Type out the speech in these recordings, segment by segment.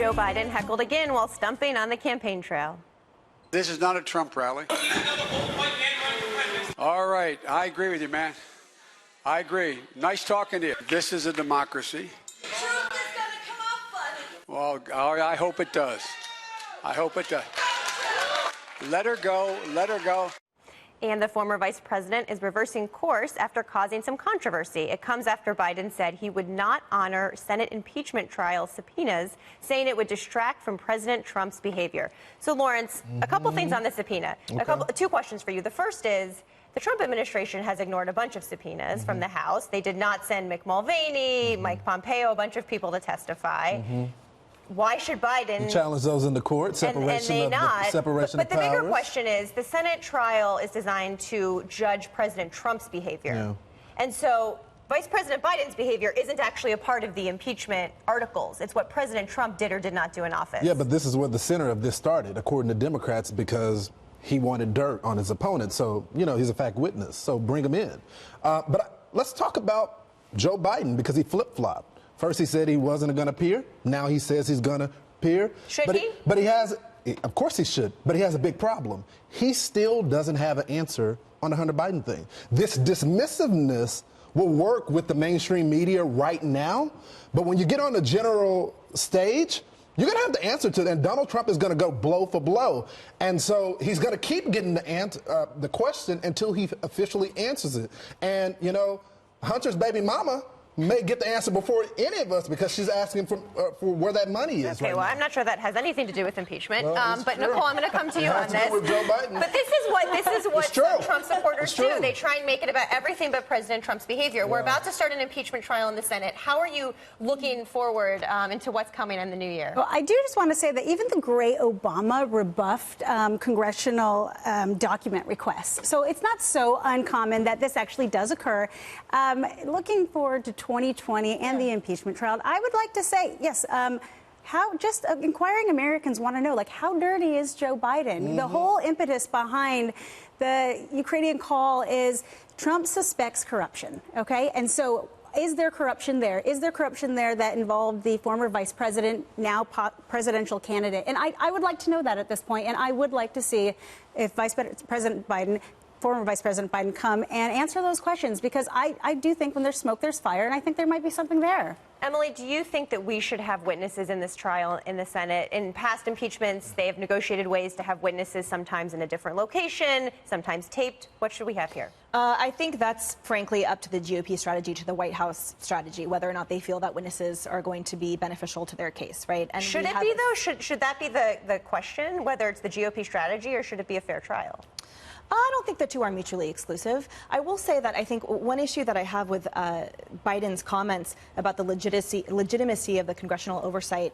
Joe Biden heckled again while stumping on the campaign trail. This is not a Trump rally. All right, I agree with you, man. I agree. Nice talking to you. This is a democracy. Trump is going to come off funny. Well, I hope it does. I hope it does. Let her go. Let her go. And the former vice president is reversing course after causing some controversy. It comes after Biden said he would not honor Senate impeachment trial subpoenas, saying it would distract from President Trump's behavior. So, Lawrence, a couple things on the subpoena. Okay. Two questions for you. The first is, the Trump administration has ignored a bunch of subpoenas from the House. They did not send Mick Mulvaney, Mike Pompeo, a bunch of people to testify. Why should Biden challenge those in the court? Separation of powers. But the bigger question is, the Senate trial is designed to judge President Trump's behavior. Yeah. And so Vice President Biden's behavior isn't actually a part of the impeachment articles. It's what President Trump did or did not do in office. Yeah, but this is where the center of this started, according to Democrats, because he wanted dirt on his opponent. So, you know, he's a fact witness. So bring him in. But let's talk about Joe Biden, because he flip-flopped. First, he said he wasn't going to appear. Now he says he's going to appear. Should he? But he has, of course he should, but he has a big problem. He still doesn't have an answer on the Hunter Biden thing. This dismissiveness will work with the mainstream media right now, but when you get on the general stage, you're going to have the answer to that, and Donald Trump is going to go blow for blow. And so he's going to keep getting the question until he officially answers it. And, you know, Hunter's baby mama may get the answer before any of us, because she's asking for where that money is. Okay, right well, now. I'm not sure that has anything to do with impeachment. Well, but true. Nicole, I'm going to come to you on It has this. to do with Joe Biden. But this is what some Trump supporters It's true. do. They try and make it about everything but President Trump's behavior. We're about to start an impeachment trial in the Senate. How are you looking forward into what's coming in the new year? Well, I do just want to say that even the great Obama rebuffed congressional document requests. So it's not so uncommon that this actually does occur. Looking forward to 2020 and the impeachment trial, I would like to say, yes, how just inquiring Americans want to know, like, how dirty is Joe Biden? The whole impetus behind the Ukrainian call is Trump suspects corruption, okay? And so is there corruption there? Is there corruption there that involved the former vice president, now presidential candidate? And I would like to know that at this point, and I would like to see if former Vice President Biden come and answer those questions, because I do think when there's smoke, there's fire, and I think there might be something there. Emily, do you think that we should have witnesses in this trial in the Senate? In past impeachments, they have negotiated ways to have witnesses, sometimes in a different location, sometimes taped. What should we have here? I think that's frankly up to the GOP strategy, to the White House strategy, whether or not they feel that witnesses are going to be beneficial to their case, right? And should it be, though? Should that be the question, whether it's the GOP strategy, or should it be a fair trial? I don't think the two are mutually exclusive. I will say that I think one issue that I have with Biden's comments about the legitimacy of the congressional oversight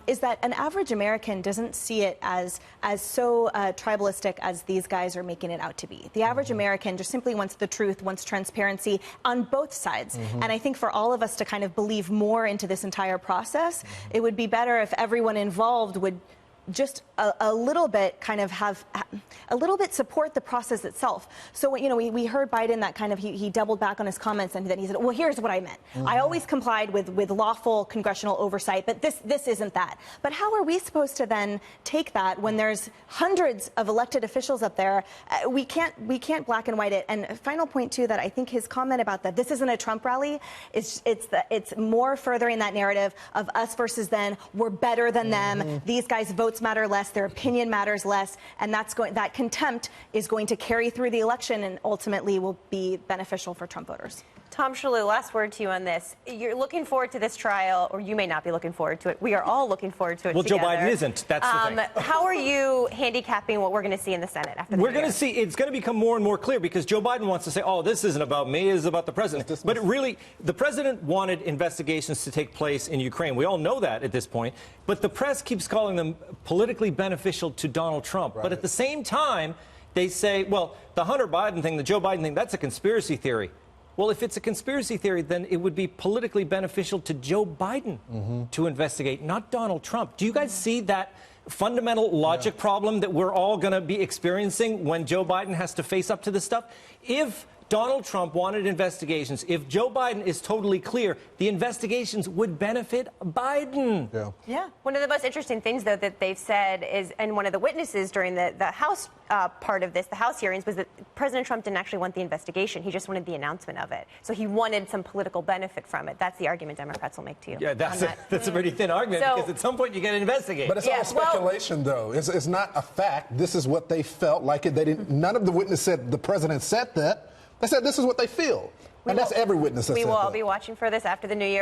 is that an average American doesn't see it as so tribalistic as these guys are making it out to be. The average American just simply wants the truth, wants transparency on both sides. And I think for all of us to kind of believe more into this entire process, it would be better if everyone involved would just a little bit kind of have a little bit support the process itself. So, you know, we heard Biden that kind of he doubled back on his comments, and then he said, well, here's what I meant. I always complied with lawful congressional oversight, but this isn't that. But how are we supposed to then take that when there's hundreds of elected officials up there? We can't black and white it. And a final point too, that I think his comment about that this isn't a Trump rally, it's more furthering that narrative of us versus them. We're better than them. These guys' votes matter less, their opinion matters less, and that contempt is going to carry through the election and ultimately will be beneficial for Trump voters. Tom Shalhoub, last word to you on this. You're looking forward to this trial, or you may not be looking forward to it. We are all looking forward to it Well, together. Joe Biden isn't. That's the thing. How are you handicapping what we're going to see in the Senate after the We're going to see, it's going to become more and more clear, because Joe Biden wants to say, oh, this isn't about me, it's about the president. But it really, the president wanted investigations to take place in Ukraine. We all know that at this point. But the press keeps calling them politically beneficial to Donald Trump. Right. But at the same time, they say, well, the Hunter Biden thing, the Joe Biden thing, that's a conspiracy theory. Well, if it's a conspiracy theory, then it would be politically beneficial to Joe Biden to investigate, not Donald Trump. Do you guys see that fundamental logic problem that we're all going to be experiencing when Joe Biden has to face up to this stuff? If Donald Trump wanted investigations. If Joe Biden is totally clear, the investigations would benefit Biden. Yeah. One of the most interesting things, though, that they've said is, and one of the witnesses during the House part of this, the House hearings, was that President Trump didn't actually want the investigation. He just wanted the announcement of it. So he wanted some political benefit from it. That's the argument Democrats will make to you. Yeah, that's a pretty thin argument, So- because at some point you got to investigate. But it's Yeah, all speculation, though. It's not a fact. This is what they felt like it. They didn't. None of the witnesses said the president said that. They said this is what they feel, and that's every witness that We said will all that. be watching for this after the new year.